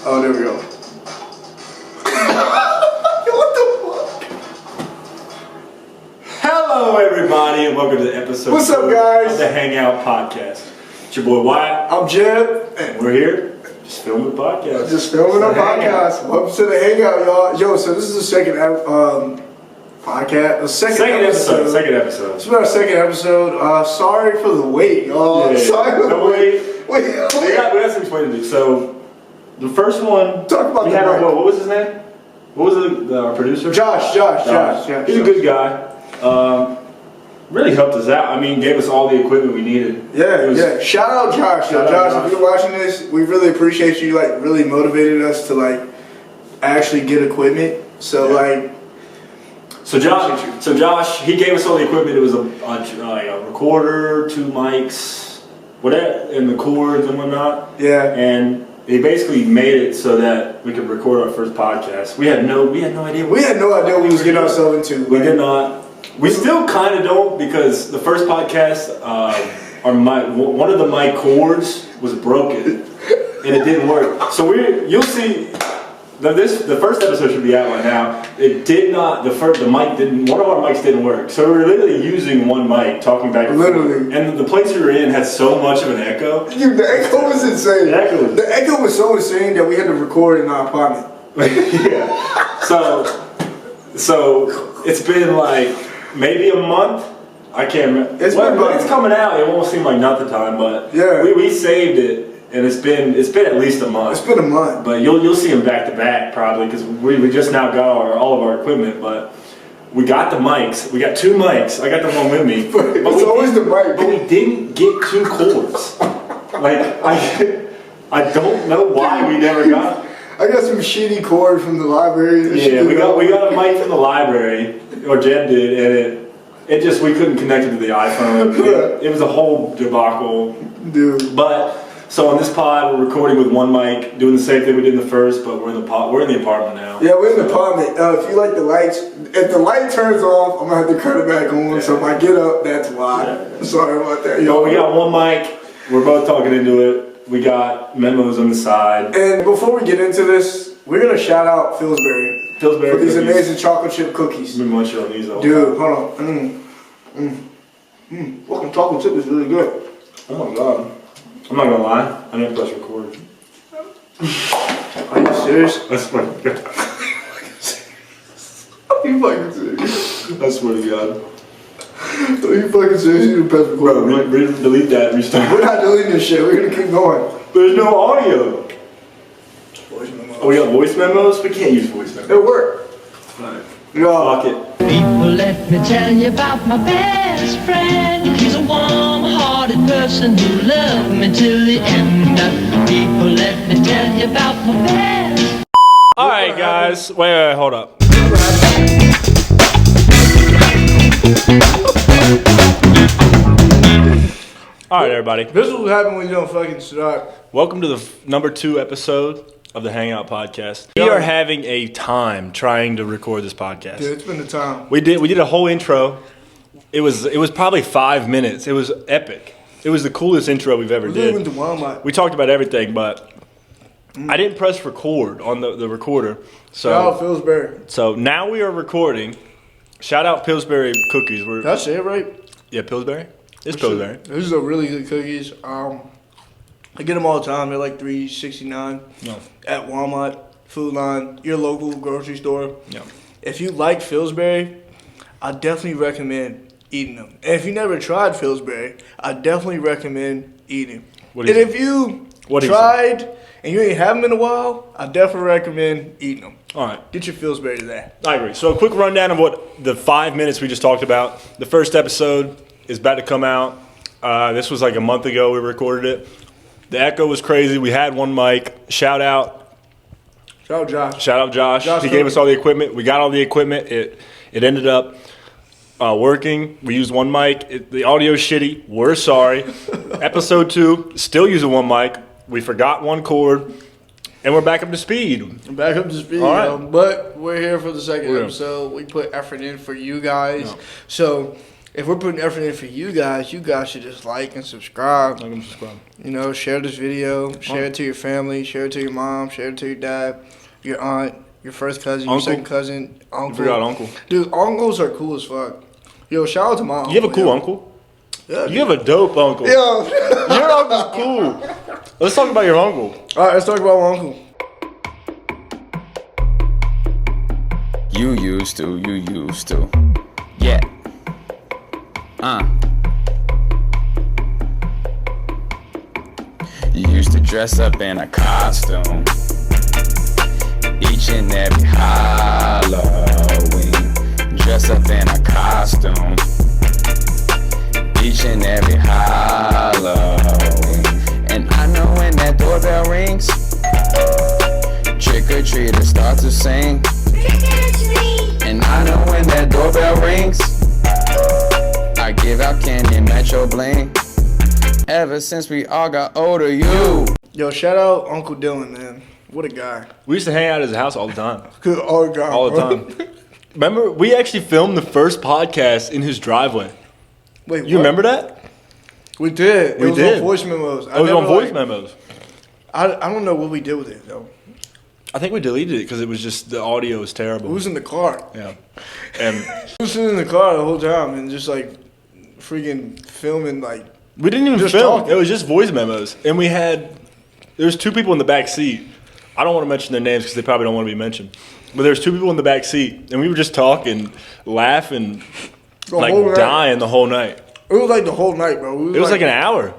Oh, there we go. What the fuck? Hello, everybody, and welcome to episode What's up, guys? of the Hangout podcast. It's your boy Wyatt. I'm Jeb. And we're here just filming the podcast. Just filming our podcast. Welcome to the Hangout, y'all. Yo, so this is the second podcast. The second episode. Second episode. It's our second episode. Sorry for the wait, y'all. Yeah. Sorry for the wait. We got some explaining to do. So, the first one, talk about we had our, what was his name? What was our producer? Josh. He's a good guy. Really helped us out. I mean, gave us all the equipment we needed. Yeah. Shout out Josh. Josh, if you're watching this, we really appreciate you. Like, really motivated us to like actually get equipment. So like. So Josh, he gave us all the equipment. It was a recorder, 2 mics, whatever, and the cords and whatnot. Yeah. And he basically made it so that we could record our first podcast. We had no idea. We had no idea what we was getting ourselves into. We did not. We still kind of don't, because the first podcast, one of the mic cords was broken and it didn't work. So you'll see. The first episode should be out right now. It did not. The mic didn't. One of our mics didn't work. So we were literally using one mic, talking back and forth. And the place we were in had so much of an echo. Dude, the echo was insane. The echo was so insane that we had to record in our apartment. Yeah. So it's been like maybe a month. I can't remember. When it's coming out, it won't seem like nothing time, but yeah, we saved it. And it's been at least a month. It's been a month. But you'll see them back to back probably, because we just now got all of our equipment. But we got the mics. We got 2 mics. I got the one with me. But it's always the mic. But we didn't get 2 cords. Like I don't know why we never got. I got some shitty cord from the library. Yeah, we got a mic from the library, or Jed did, and it just, we couldn't connect it to the iPhone. It was a whole debacle, dude. But. So on this pod, we're recording with 1 mic, doing the same thing we did in the first, but we're in the apartment now. Yeah, we're in the apartment. If you like the lights, if the light turns off, I'm gonna have to cut it back on. Yeah. So if I get up, that's why. Yeah. Sorry about that. Yo, we got 1 mic. We're both talking into it. We got memos on the side. And before we get into this, we're gonna shout out Pillsbury for these amazing chocolate chip cookies. I've been munching on these all dude, hold on. Fucking chocolate chip is really good. Oh my god. I'm not gonna lie, I didn't press record. Are you serious? I swear to God. Are you fucking serious? I swear to God. Are you fucking serious? You didn't press record. Bro, delete that, restart. We're not deleting this shit, we're gonna keep going. There's no audio. Voice memos. Oh, we got voice memos? We can't use voice memos. It'll work. Fine. Fuck it. People, let me tell you about my best friend. He's a warm-hearted person who loved me till the end. People, let me tell you about my best. All right, guys. Wait, hold up. All right, everybody. This is what happens when you don't fucking start. Welcome to the number 2 episode of the Hangout podcast. We are having a time trying to record this podcast. Dude, it's been a time. We did a whole intro. It was probably 5 minutes. It was epic. It was the coolest intro we've ever did. Went to Walmart. We talked about everything, but I didn't press record on the recorder. So shout out Pillsbury. So now we are recording. Shout out Pillsbury cookies. Did I say it right? Yeah, Pillsbury. It's Pillsbury. These are really good cookies. I get them all the time. They're like $3.69 at Walmart, Food Line, your local grocery store. Yeah. If you like Pillsbury, I definitely recommend eating them. And if you never tried Pillsbury, I definitely recommend eating them. And if you tried and you ain't had them in a while, I definitely recommend eating them. All right. Get your Pillsbury today. I agree. So a quick rundown of what the 5 minutes we just talked about. The first episode is about to come out. This was like a month ago we recorded it. The echo was crazy. We had 1 mic. Shout out Josh. He gave us all the equipment. We got all the equipment. It ended up working. We used 1 mic. The audio's shitty. We're sorry. Episode 2, still using 1 mic. We forgot 1 cord. And we're back up to speed. All right. But we're here for the second episode. We put effort in for you guys. No. So if we're putting effort in for you guys should just like and subscribe. Like and subscribe. You know, share this video, share it to your family, share it to your mom, share it to your dad, your aunt, your first cousin, uncle. Your second cousin, uncle. You forgot uncle. Dude, uncles are cool as fuck. Yo, shout out to my uncle. You have a cool uncle? Yeah. You have a dope uncle. Yo. Your uncle's cool. Let's talk about your uncle. All right, let's talk about my uncle. You used to. Yeah. You used to dress up in a costume each and every Halloween. Dress up in a costume each and every Halloween. And I know when that doorbell rings, trick or treaters start to sing. And I know when that doorbell rings, I give out candy and Metro Bling. Ever since we all got older, you. Yo, shout out Uncle Dylan, man. What a guy. We used to hang out at his house all the time. Good old guy, All the time. Remember, we actually filmed the first podcast in his driveway. Wait, You remember that? We did. We it was did. on voice memos. It was on voice memos. I don't know what we did with it, though. I think we deleted it because it was just, the audio was terrible. We was in the car. Yeah. And We was sitting in the car the whole time and just, like, freaking filming, like... we didn't even Just film. talking. It was just voice memos. And there was two people in the back seat. I don't want to mention their names because they probably don't want to be mentioned. But there's two people in the back seat, and we were just talking, laughing, like whole night. dying the whole night. It was like the whole night, bro. It was like an hour.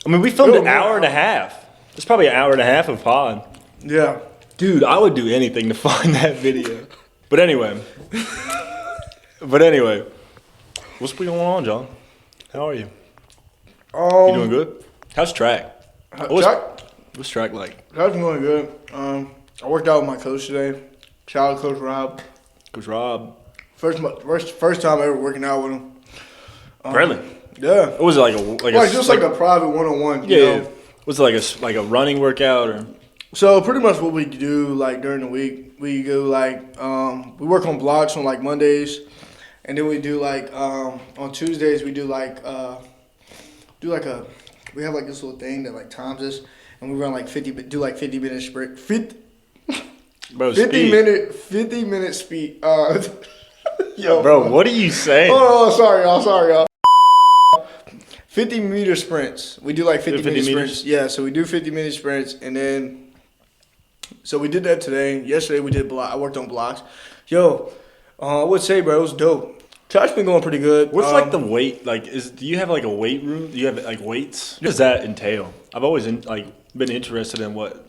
I mean, we filmed It was an hour and a half. It's probably an hour and a half of pod. Yeah. Dude, I would do anything to find that video. But anyway. What's been going on, John? How are you? You doing good? How's track? What's track like? That's going good. I worked out with my coach today. Shout out Coach Rob. Coach Rob. First time ever working out with him. Really? Yeah. What was it like Like a private one-on-one. Yeah. You know? Was it like a running workout or? So pretty much what we do like during the week, we go like we work on blocks on like Mondays, and then we do like on Tuesdays we do like we have like this little thing that like times us, and we run like 50 minute sprint. 50 minute speed. Yo, bro, what are you saying? Oh, sorry y'all. 50-meter sprints. We do like 50-minute sprints. Yeah, so we do 50-minute sprints, and then so we did that today. Yesterday we did I worked on blocks. Yo, I would say, bro, it was dope. Touch been going pretty good. What's like the weight? Like, do you have like a weight room? Do you have like weights? What does that entail? I've always been interested in what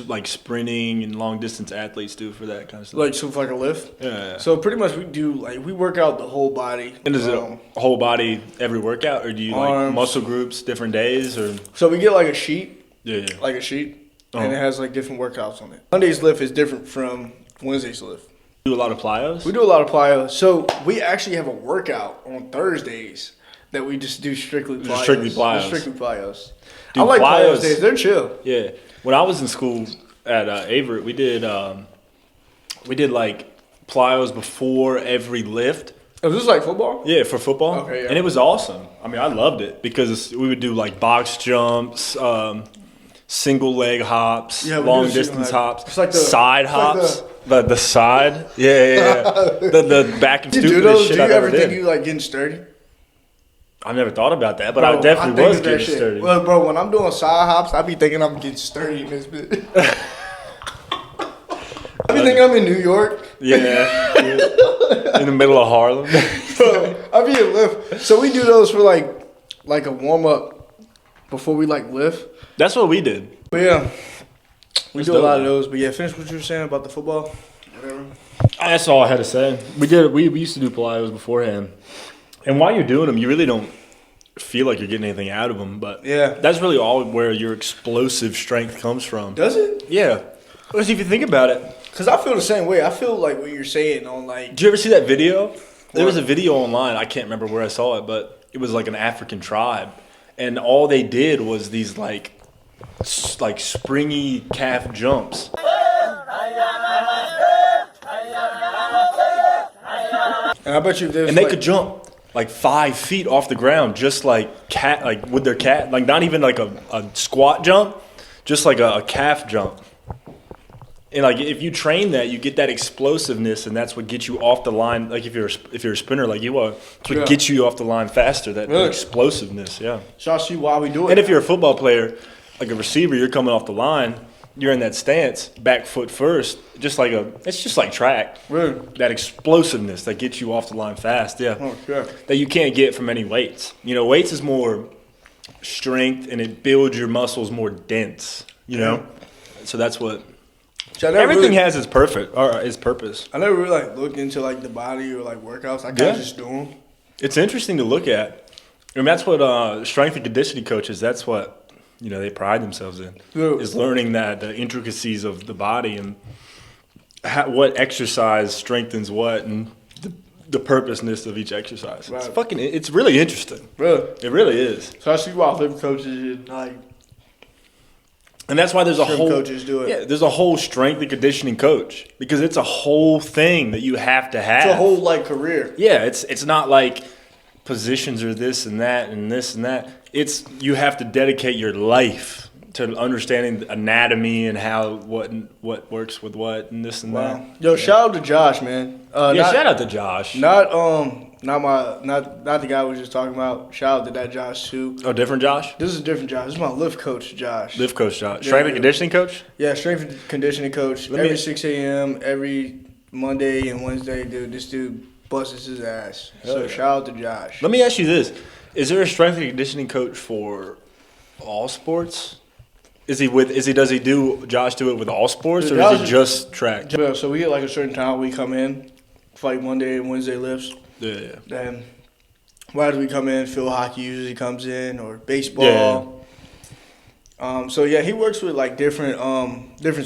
like sprinting and long distance athletes do for that kind of stuff. Like so for like a lift. Yeah. So pretty much we work out the whole body. And is it a whole body every workout, or do you like muscle groups different days, or? So we get like a sheet. Yeah. Like a sheet, and it has like different workouts on it. Monday's lift is different from Wednesday's lift. Do a lot of plyos? We do a lot of plyo. So we actually have a workout on Thursdays that we just do strictly plyos. Strictly plyos. Strictly plyos. Dude, I like plyos plyos days. They're chill. Yeah. When I was in school at Averett, we did like plyos before every lift. Was this like football? Yeah, for football. Okay, yeah. And it was awesome. I mean, I loved it because we would do like box jumps, single leg hops, Yeah, we long do single distance leg. hops, It's like side hops. The side. Yeah. the back and Do you do stupidest those? shit Do you I've ever ever think did. you like getting sturdy? I've never thought about that, but Bro, I definitely think was of that getting shit. sturdy. Well, bro, when I'm doing side hops, I be thinking I'm getting sturdy in this bit. I be thinking I'm in New York. Yeah. In the middle of Harlem. Bro, I be in lift. So we do those for like a warm up before we like lift. That's what we did. But yeah, we That's do a lot dope. of those. But yeah, finish what you were saying about the football. Whatever. That's all I had to say. We used to do plyos beforehand, and while you're doing them, you really don't feel like you're getting anything out of them. But Yeah. that's really all where your explosive strength comes from. Does it? Yeah, because if you think about it, Because I feel the same way. I feel like what you're saying on like. did you ever see that video? There was a video online. I can't remember where I saw it, but it was like an African tribe, and all they did was these like springy calf jumps. And I bet you there's And they like, could jump like 5 feet off the ground, just like with their cat, like not even like a squat jump, just like a calf jump. And like if you train that, you get that explosiveness, and that's what gets you off the line. Like if you're a sprinter, like you are, it's what gets you off the line faster. That explosiveness, yeah. So I see why we do it. And if you're a football player, like a receiver, you're coming off the line. You're in that stance, back foot first, it's just like track. Really? That explosiveness that gets you off the line fast, yeah. Oh, sure. That you can't get from any weights. You know, weights is more strength, and it builds your muscles more dense, you know? So that's what everything has its purpose. I never really like looked into like the body or like workouts. I kind of just do them. It's interesting to look at. I mean, that's what strength and conditioning coaches, that's what they pride themselves in, is learning that the intricacies of the body and what exercise strengthens what and the purposeness of each exercise. Right. It's really interesting. Really? It really is. So I see why lift coaches like. And that's why there's a whole coaches do it. Yeah, there's a whole strength and conditioning coach, because it's a whole thing that you have to have. It's a whole like career. Yeah, it's not like positions are this and that and this and that. It's you have to dedicate your life to understanding anatomy and how what works with what and this and that. Yo, shout out to Josh, man. Shout out to Josh. Not the guy we were just talking about. Shout out to that Josh too. Oh, different Josh? This is a different Josh. This is my lift coach, Josh. Lift coach, Josh. Strength and conditioning coach? Yeah, strength and conditioning coach. Every 6 a.m., every Monday and Wednesday, dude. This dude busts his ass. Shout out to Josh. Let me ask you this. Is there a strength and conditioning coach for all sports? Does Josh do it with all sports, or is it just track? Yeah, so we get like a certain time we come in, fight Monday and Wednesday lifts. Yeah. Then why do we come in? Field hockey usually comes in, or baseball. Yeah. So yeah, he works with like different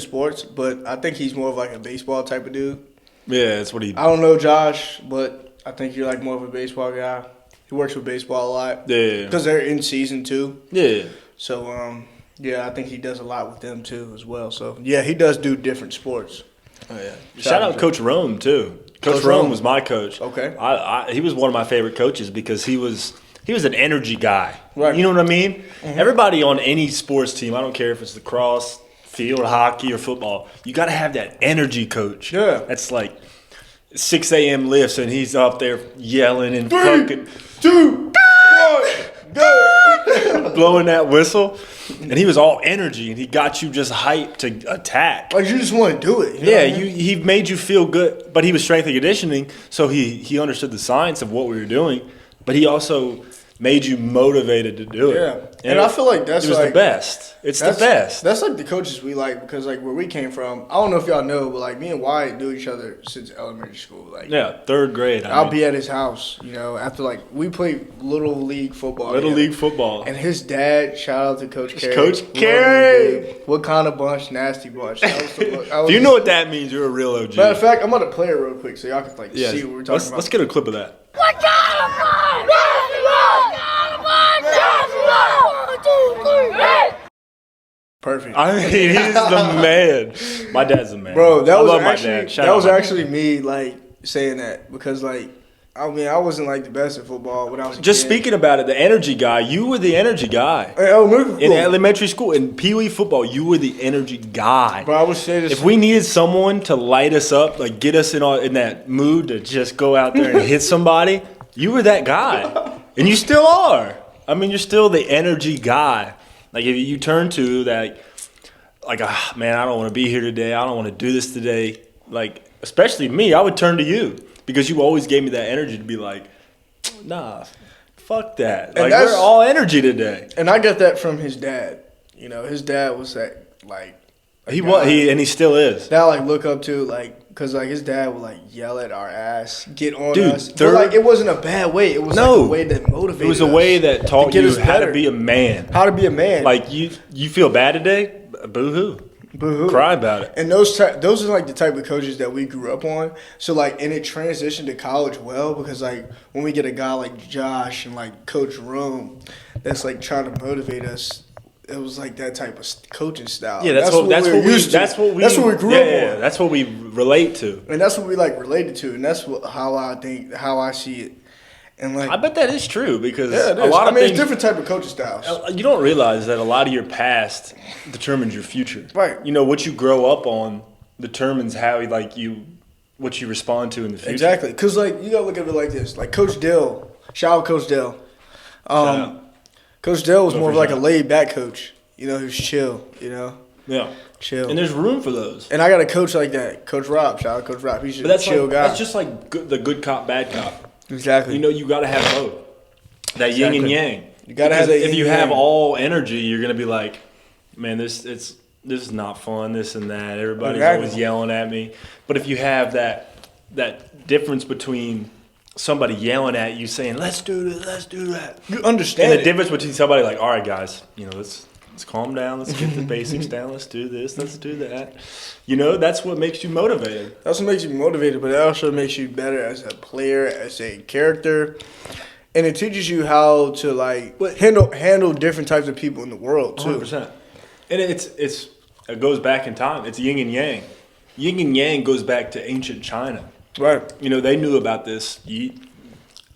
sports, but I think he's more of like a baseball type of dude. Yeah, that's what he. I don't know Josh, but I think you're like more of a baseball guy. He works with baseball a lot. Yeah. Because they're in season too. Yeah. So yeah, I think he does a lot with them too as well. So yeah, he does do different sports. Oh yeah. Shout out Coach Rome too. Coach Rome was my coach. Okay. He was one of my favorite coaches because he was an energy guy. Right. You know what I mean? Mm-hmm. Everybody on any sports team, I don't care if it's lacrosse, field hockey, or football, you got to have that energy coach. Yeah. That's like 6 a.m. lifts, and he's up there yelling and 3, 2, 1, go! Blowing that whistle. And he was all energy, and he got you just hyped to attack. Like you just want to do it. He made you feel good, but he was strength and conditioning, so he understood the science of what we were doing, but he also made you motivated to do it. Yeah, and I feel like that's the best. It's the best. That's like the coaches we like, because like where we came from, I don't know if y'all know, but like me and Wyatt knew each other since elementary school. Like 3rd grade. I'll be at his house, after like we played little league football. And his dad, shout out to Coach Carey. Coach Carey. What kind of bunch? Nasty bunch. If you know what that means, you're a real OG. Matter of fact, I'm about to play it real quick so y'all can see what we're talking about. Let's get a clip of that. What kind of bunch? Perfect. I mean, he's the man. My dad's the man. Bro, I love my dad. That was actually me like saying that, because like I wasn't like the best at football when I was just speaking about it. The energy guy, you were the energy guy. In elementary school, in Pee Wee football, you were the energy guy. But I would say this: if we needed someone to light us up, like get us in that mood to just go out there and hit somebody, you were that guy, and you still are. I mean, you're still the energy guy. Like if you turn to that, like, man, I don't want to be here today. I don't want to do this today. Like, especially me, I would turn to you because you always gave me that energy to be like, nah, fuck that. Like, we're all energy today. And I got that from his dad. His dad was that, like, he still is. That I, like, look up to, like, because, like, his dad would, like, yell at our ass, get on us. But, like, it wasn't a bad way. It was, like, a way that motivated us. It was a way that taught you how to be a man. How to be a man. Like, you feel bad today? Boo-hoo. Boo-hoo. Cry about it. And those are, like, the type of coaches that we grew up on. So, like, and it transitioned to college well, because, like, when we get a guy like Josh and, like, Coach Rome that's, like, trying to motivate us, it was like that type of coaching style. Yeah, that's what we grew up on. Yeah, that's what we relate to. And that's what we like related to, and that's how I see it. And like, I bet that is true because yeah, a lot of things, it's different type of coaching styles. You don't realize that a lot of your past determines your future. Right. You know, what you grow up on determines how what you respond to in the future. Exactly. Because, like, you got to look at it like this. Like, Coach Dill, shout out Coach Dill. Coach Dill was more of like a laid-back coach. You know, who's chill, you know? Yeah. Chill. And there's room for those. And I got a coach like that. Coach Rob. Shout out Coach Rob. He's just a chill guy. That's just like the good cop, bad cop. Exactly. You know, you got to have both. That yin and yang. You got to have that yin if you and have yang. all energy, you're going to be like, man, this is not fun, this and that. Everybody's always yelling at me. But if you have that difference between somebody yelling at you saying, let's do this, let's do that. You understand And the difference between somebody like, all right, guys, you know, let's calm down, let's get the basics down, let's do this, let's do that. You know, that's what makes you motivated. That's what makes you motivated, but it also makes you better as a player, as a character. And it teaches you how to, like, handle different types of people in the world, too. 100%. And it goes back in time. It's yin and yang. Yin and yang goes back to ancient China. Right. You know, they knew about this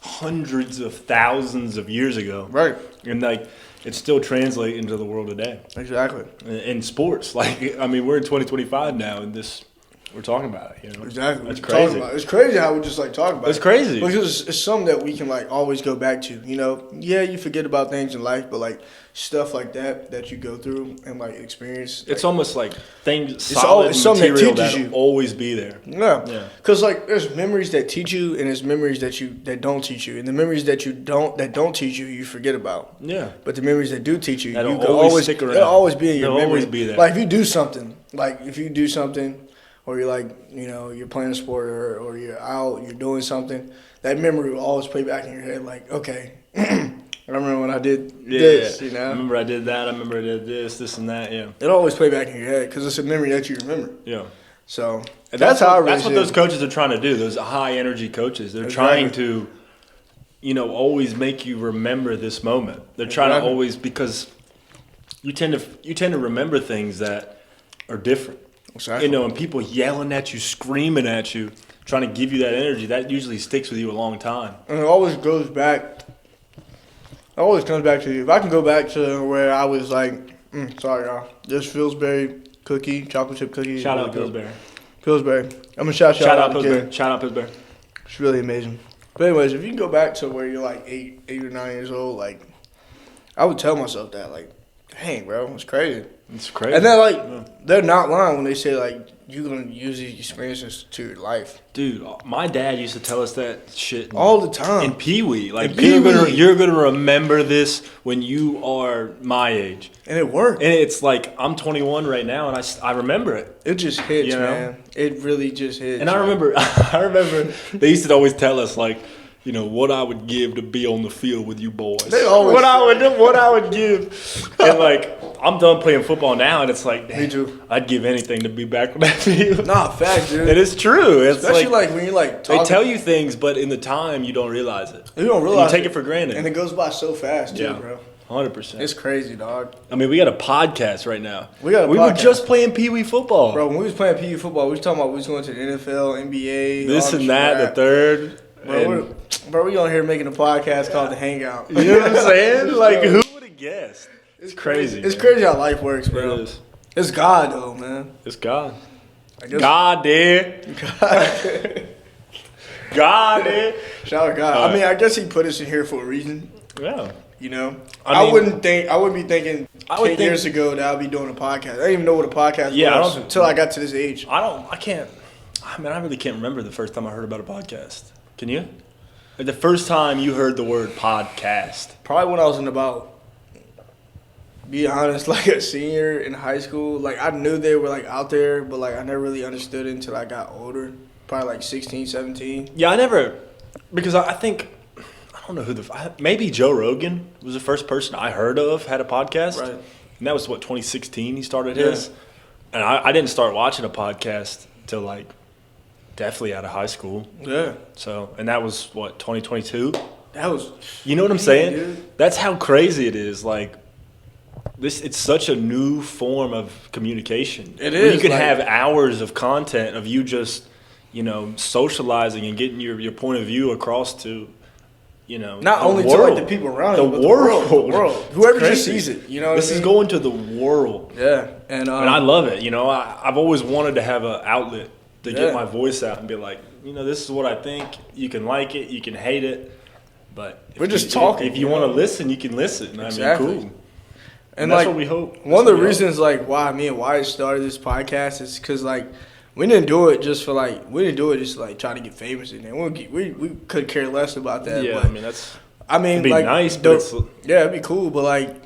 hundreds of thousands of years ago. Right. And, like, it's still translating into the world today. Exactly. In sports. Like, I mean, we're in 2025 now, and we're talking about it, you know? Exactly. That's crazy. It's crazy how we just, like, talk about it. It's crazy. Because it's something that we can, like, always go back to, you know? Yeah, you forget about things in life, but, like, stuff like that you go through and, like, experience. It's almost like things, solid material that'll always be there. Yeah. Because, like, there's memories that teach you, and there's memories that don't teach you. And the memories that don't teach you, you forget about. Yeah. But the memories that do teach you, That'll you can always stick around. They'll always be in your They'll memory. always be there. Like, if you do something, or you're like, you know, you're playing a sport or you're out, you're doing something, that memory will always play back in your head like, okay, I remember when I did this, you know? I remember I did that, I remember I did this and that, yeah. It'll always play back in your head because it's a memory that you remember. Yeah. So that's what those coaches are trying to do, those high-energy coaches. They're trying to, you know, always make you remember this moment. They're trying to always, because you tend to remember things that are different. Exactly. You know, and people yelling at you, screaming at you, trying to give you that energy, that usually sticks with you a long time. And it always goes back. It always comes back to you. If I can go back to where I was like, sorry, y'all. This Pillsbury cookie, chocolate chip cookie. Shout out Pillsbury. Pillsbury. I'm going to shout out Pillsbury. again. Shout out Pillsbury. It's really amazing. But anyways, if you can go back to where you're like 8 or 9 years old, like, I would tell myself that, like, dang, bro, it's crazy. It's crazy. And then, like, they're not lying when they say, like, you're going to use these experiences to your life. Dude, my dad used to tell us that shit all the time. In Pee-wee. Like, Pee-wee. you're gonna remember this when you are my age. And it worked. And it's like, I'm 21 right now, and I remember it. It just hits, you know? man. It really just hits. And I remember they used to always tell us, like, you know, what I would give to be on the field with you boys. They always what I would give. And, like, I'm done playing football now, and it's like, me too. I'd give anything to be back on that field. Nah, fact, dude. It is true. It's especially like when you're like talking. They tell you things, but in the time you don't realize it. You don't realize you take it for granted, and it goes by so fast, too, bro. 100%. It's crazy, dog. I mean, we got a podcast right now. We were just playing Pee-wee football, bro. When we was playing Pee-wee football, we was talking about we was going to the NFL, NBA, this and that, the third. Bro, we on here making a podcast called The Hangout. You know what I'm saying? Like, who would have guessed? It's crazy. It's crazy how life works, bro. It is. It's God, though, man. It's God. God, dude. God, dude. Shout out God. I mean, I guess He put us in here for a reason. Yeah. You know, I wouldn't be thinking 10 years ago that I'd be doing a podcast. I didn't even know what a podcast was until I got to this age. I really can't remember the first time I heard about a podcast. Can you? Like the first time you heard the word podcast? Probably when I was in about, be honest, like a senior in high school. Like I knew they were like out there, but like I never really understood it until I got older. Probably like 16, 17. Yeah, because I think, I don't know maybe Joe Rogan was the first person I heard of had a podcast. Right. And that was 2016 he started his. And I didn't start watching a podcast till like definitely out of high school. Yeah. So, and that was 2022? That was. You know what I'm saying? Dude. That's how crazy it is. Like, it's such a new form of communication. It is. You can have hours of content of you just, you know, socializing and getting your point of view across to not only to like the people around you, but the world. Whoever just sees it, This is going to the world. Yeah, and I love it. I've always wanted to have an outlet to get my voice out and be like, this is what I think. You can like it, you can hate it, but we're just talking. If you want to listen, you can listen. Exactly. I mean, cool. And that's what we hope. One of the reasons why me and Wyatt started this podcast is because we didn't do it just to try to get famous in there. We could care less about that. Yeah, but, it'd be nice, but it'd be cool. But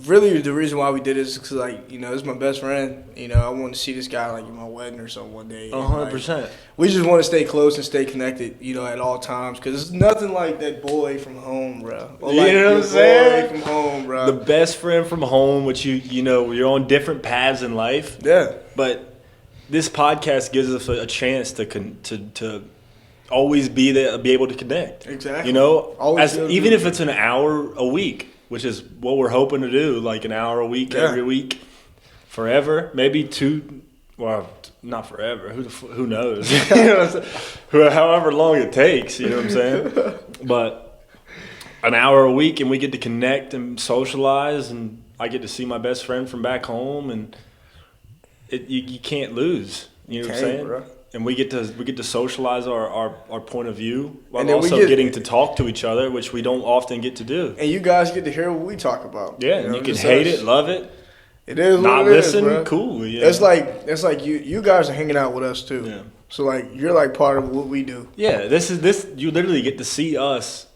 really, the reason why we did it is because this is my best friend. I want to see this guy in my wedding or something one day. 100%. We just want to stay close and stay connected. At all times because it's nothing like that boy from home, bro. Or you know what I'm saying? Boy from home, bro. The best friend from home, which you're on different paths in life. Yeah, but. This podcast gives us a chance to always be there, be able to connect. Exactly. Even if it's an hour a week, which is what we're hoping to do, an hour a week every week, forever. Maybe 2. Well, not forever. Who knows? However long it takes. You know what I'm saying? But an hour a week, and we get to connect and socialize, and I get to see my best friend from back home, and. You can't lose. You know what I'm saying? Bro. And we get to socialize our point of view while also getting to talk to each other, which we don't often get to do. And you guys get to hear what we talk about. Yeah, and you can hate it, love it. It is not what it listen, is, bro. Cool. Yeah. It's like you guys are hanging out with us too. Yeah. So you're part of what we do. Yeah, this you literally get to see us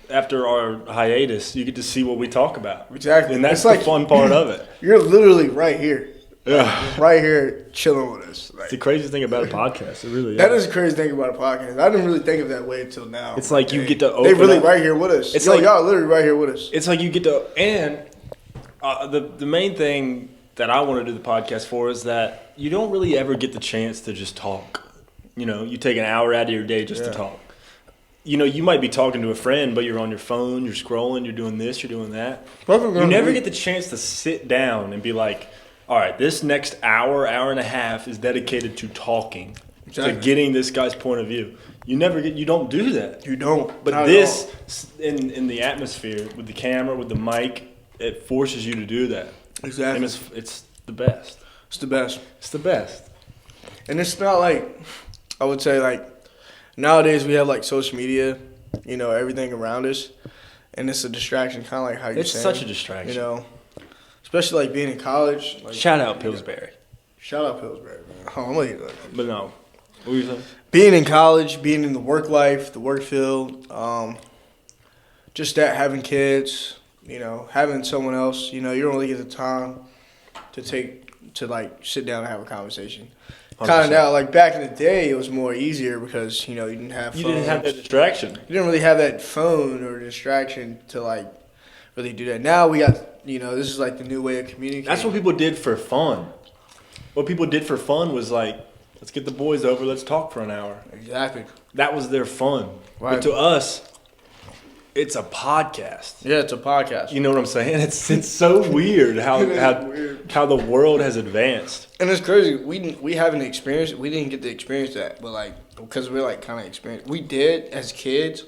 after our hiatus. You get to see what we talk about. Exactly. And that's the fun part of it. You're literally right here. Yeah. Right here chilling with us. It's the craziest thing about a podcast. It really is. That is the craziest thing about a podcast. I didn't really think of that way until now. It's like you get to open They really up. right here with us. It's y'all literally right here with us. It's like you get to, and the main thing that I want to do the podcast for is that you don't really ever get the chance to just talk. You take an hour out of your day just to talk. You might be talking to a friend, but you're on your phone, you're scrolling, you're doing this, you're doing that. You never get the chance to sit down and be like, all right, this next hour and a half is dedicated to talking, to getting this guy's point of view. You don't do that. You don't. But this, in the atmosphere, with the camera, with the mic, it forces you to do that. Exactly. And it's the best. It's the best. It's the best. And it's not I would say nowadays we have social media, everything around us, and it's a distraction, kind of like how you're saying. It's such a distraction. Especially being in college. Shout out Pillsbury. Shout out Pillsbury, man. I'm gonna get that. But no. What were you saying? Being in college, being in the work life, the work field, just that, having kids, having someone else, you don't really get the time to sit down and have a conversation. 100%. Kind of now, back in the day, it was more easier because, you didn't have phones. You didn't have that distraction. You didn't really have that phone or distraction to, really do that. Now we got, this is the new way of communicating. That's what people did for fun. What people did for fun was let's get the boys over, let's talk for an hour. Exactly. That was their fun. Right. But to us, it's a podcast. Yeah, it's a podcast. You know what I'm saying? It's so weird how the world has advanced. And it's crazy. We haven't experienced. We didn't get to experience that, but because we're kind of experienced. We did as kids.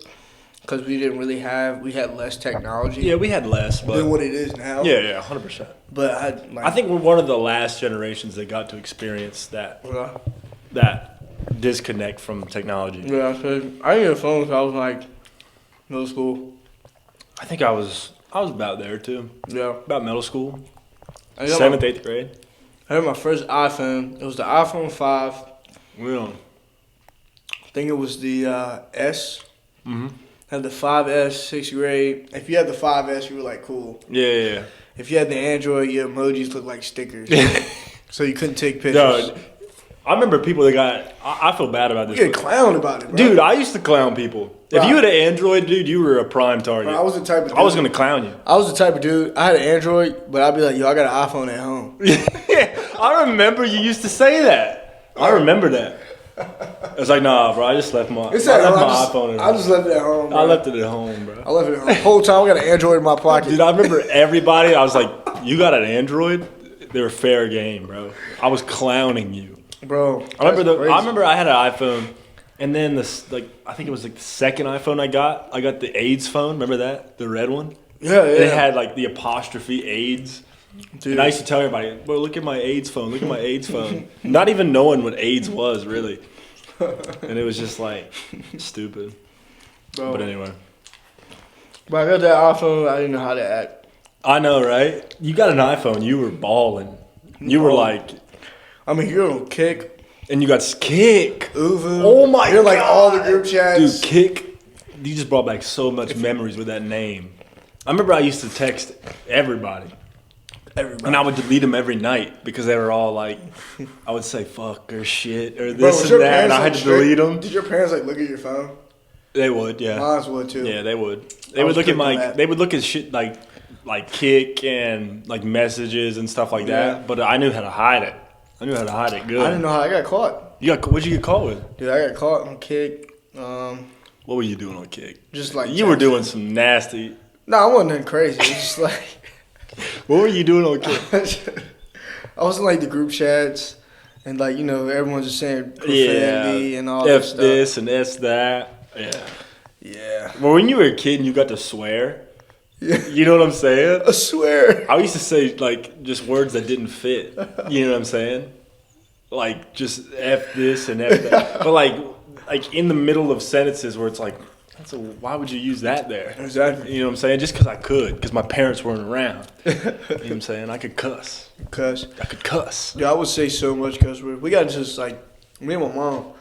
Because we didn't really we had less technology. Yeah, we had less, but than what it is now. Yeah, 100%. But I think we're one of the last generations that got to experience that disconnect from technology. Yeah, so I didn't get a phone until I was middle school. I think I was about there too. Yeah, about middle school. 7th, 8th grade. I had my first iPhone. It was the iPhone 5. Yeah. I think it was the S. Mm-hmm. Had the 5S, 6th grade. If you had the 5S, you were cool. Yeah. If you had the Android, your emojis looked like stickers. So you couldn't take pictures. No, I remember people that got. I feel bad about this. You get clowned about it, bro. Dude, I used to clown people. If you had an Android, dude, you were a prime target. Bro, I was the type of dude. I was gonna clown you. I was the type of dude. I had an Android, but I'd be like, yo, I got an iPhone at home. Yeah, I remember you used to say that. I remember that. It's nah, bro. I just left my iPhone at home. I just left it at home, bro. I left it at home, bro. I left it at home. The whole time I got an Android in my pocket. Dude, I remember everybody. I was like, you got an Android? They were fair game, bro. I was clowning you. Bro, I remember I had an iPhone, And then I think it was like the second iPhone I got the AIDS phone. Remember that? The red one? Yeah. It had like the apostrophe AIDS. Dude. And I used to tell everybody, "Bro, look at my AIDS phone. Look at my AIDS phone." Not even knowing what AIDS was, really. And it was just like stupid. Bro. But anyway. But I got that iPhone. I didn't know how to act. I know, right? You got an iPhone. You were balling. You were like... I mean, you're on Kick. And you got Kick. Uvu. Oh my God. You're like all the group chats. Dude, Kick. You just brought back so much memories with that name. I remember I used to text everybody. And I would delete them every night because they were all like, I would say fuck or shit or this and that. And I had to delete them. Did your parents like look at your phone? They would, yeah. Mine would too. Yeah, they would. They would look at they would look at shit like Kick and like messages and stuff like that. But I knew how to hide it. I knew how to hide it good. I didn't know how I got caught. What'd you get caught with? Dude, I got caught on Kick. What were you doing on Kick? Just like you were doing some nasty. No, I wasn't nothing crazy. It was just like. What were you doing on Kick? I was in like the group chats, and like everyone's just saying profanity and all that stuff. F this and S that. Yeah. Yeah. Well, when you were a kid and you got to swear, you know what I'm saying? I swear. I used to say like just words that didn't fit. You know what I'm saying? Like just F this and F that. But like in the middle of sentences where it's like, why would you use that there? Exactly. You know what I'm saying? Just because I could, because my parents weren't around. You know what I'm saying? I could cuss. I could cuss. Yeah, I would say so much cuss words. We got just like me and my mom.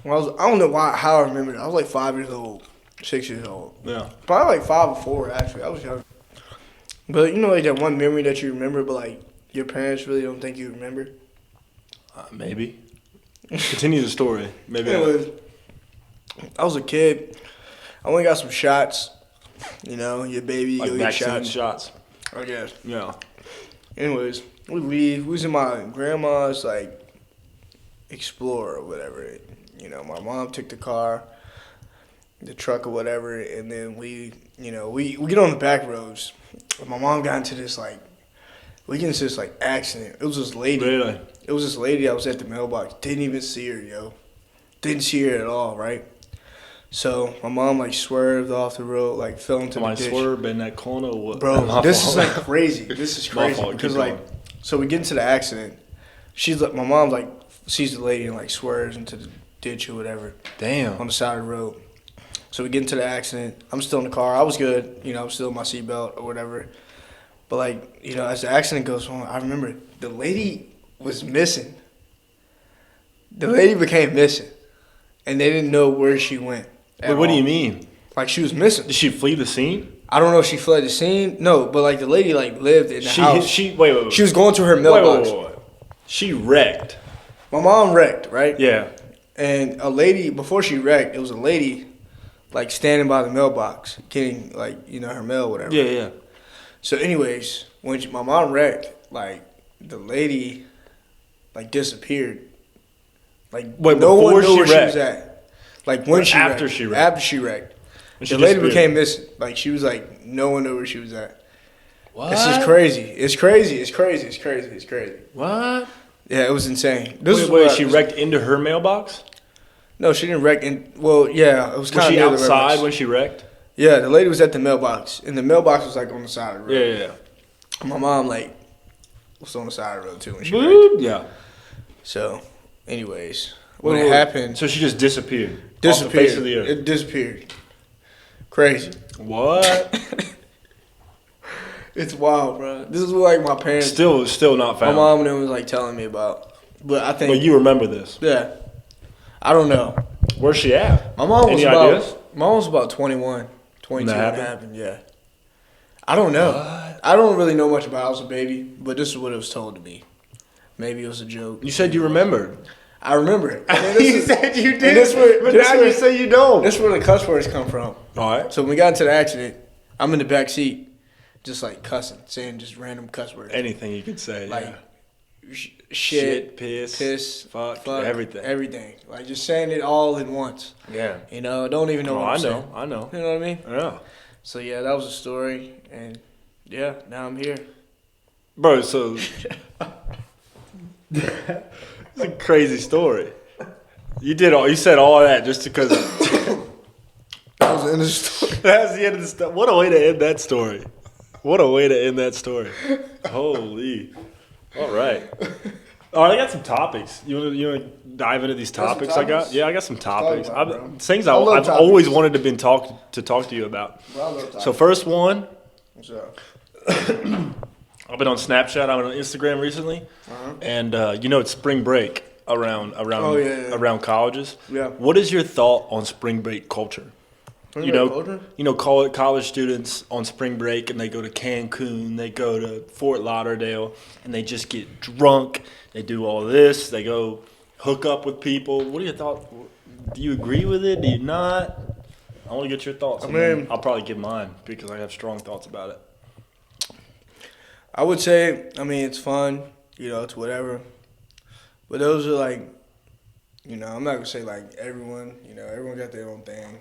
When I don't know how I remember it. I was like 5 years old, 6 years old. Yeah. Probably like 5 or 4 actually. I was young. But like that one memory that you remember, but like your parents really don't think you remember. Maybe. Continue the story. Maybe. Anyways, I was a kid. I only got some shots. Your baby Like go get vaccine shots. shots. I guess. Yeah. Anyways, we leave. We was in my grandma's like Explorer or whatever. My mom took the car, the truck or whatever, and then we get on the back roads. My mom got into this accident. It was this lady. Really? It was this lady that was at the mailbox. Didn't even see her, yo. Didn't see her at all, right? So my mom swerved off the road, fell into the ditch. Swerved in that corner. Or what? Bro, this is crazy. This is crazy fault. because so we get into the accident. My mom sees the lady and swerves into the ditch or whatever. Damn. On the side of the road. So we get into the accident. I'm still in the car. I was good. I'm still in my seatbelt or whatever. But as the accident goes on, I remember the lady was missing. The lady became missing, and they didn't know where she went. Wait, what do you mean? She was missing. Did she flee the scene? I don't know if she fled the scene. No, but the lady lived in the house. Wait. She was going to her mailbox. Wait. She wrecked. My mom wrecked, right? Yeah. And a lady, before she wrecked, it was a lady standing by the mailbox getting her mail or whatever. Yeah. So anyways, when my mom wrecked, the lady disappeared. Wait, no one before knew she where wrecked? she was at. When she after wrecked. she wrecked. After she wrecked. The lady became missing. She was no one knew where she was at. What? This is crazy. It's crazy. What? Yeah, it was insane. Wait, she wrecked into her mailbox? No, she didn't wreck. It was kind of near the Was she outside when she wrecked? Yeah, the lady was at the mailbox, and the mailbox was on the side of the road. Yeah. My mom was on the side of the road too when she wrecked. Yeah. So, anyways, when it happened, so she just disappeared. Disappeared. Off the face of the earth. It disappeared. Crazy. What? It's wild, bro. This is what my parents. Still not found. My mom and them was telling me about, but I think. But you remember this? Yeah. I don't know. Where's she at? My mom was Any ideas? My mom was about 21, 22 when it happened? happened. Yeah. I don't know. What? I don't really know much about I was a baby, but this is what it was told to me. Maybe it was a joke. You said you remembered. I remember it. You said you did, but now you say you don't. This is where the cuss words come from. All right. So when we got into the accident, I'm in the back seat, just cussing, saying just random cuss words. Anything you could say. Shit, piss, fuck, everything. Everything. Just saying it all at once. Yeah. Don't even know what I'm saying. I know. You know what I mean? Yeah. So yeah, that was a story, and yeah, now I'm here. Bro, so it's a crazy story. You said all that just because. That was the end of the story. That's the end of the story. What a way to end that story. Holy. All right. All right, I got some topics. You want to dive into these topics I got? Yeah, I got some topics. Things I've always wanted to talk to you about. So first one. What's up? I've been on Snapchat. I've been on Instagram recently, and it's spring break around colleges. Yeah. What is your thought on spring break culture? College students on spring break, and they go to Cancun, they go to Fort Lauderdale, and they just get drunk. They do all this. They go hook up with people. What are your thoughts? Do you agree with it? Do you not? I want to get your thoughts. I'll probably give mine because I have strong thoughts about it. I would say, it's fun. It's whatever. But those are like, I'm not going to say like everyone. Everyone got their own thing,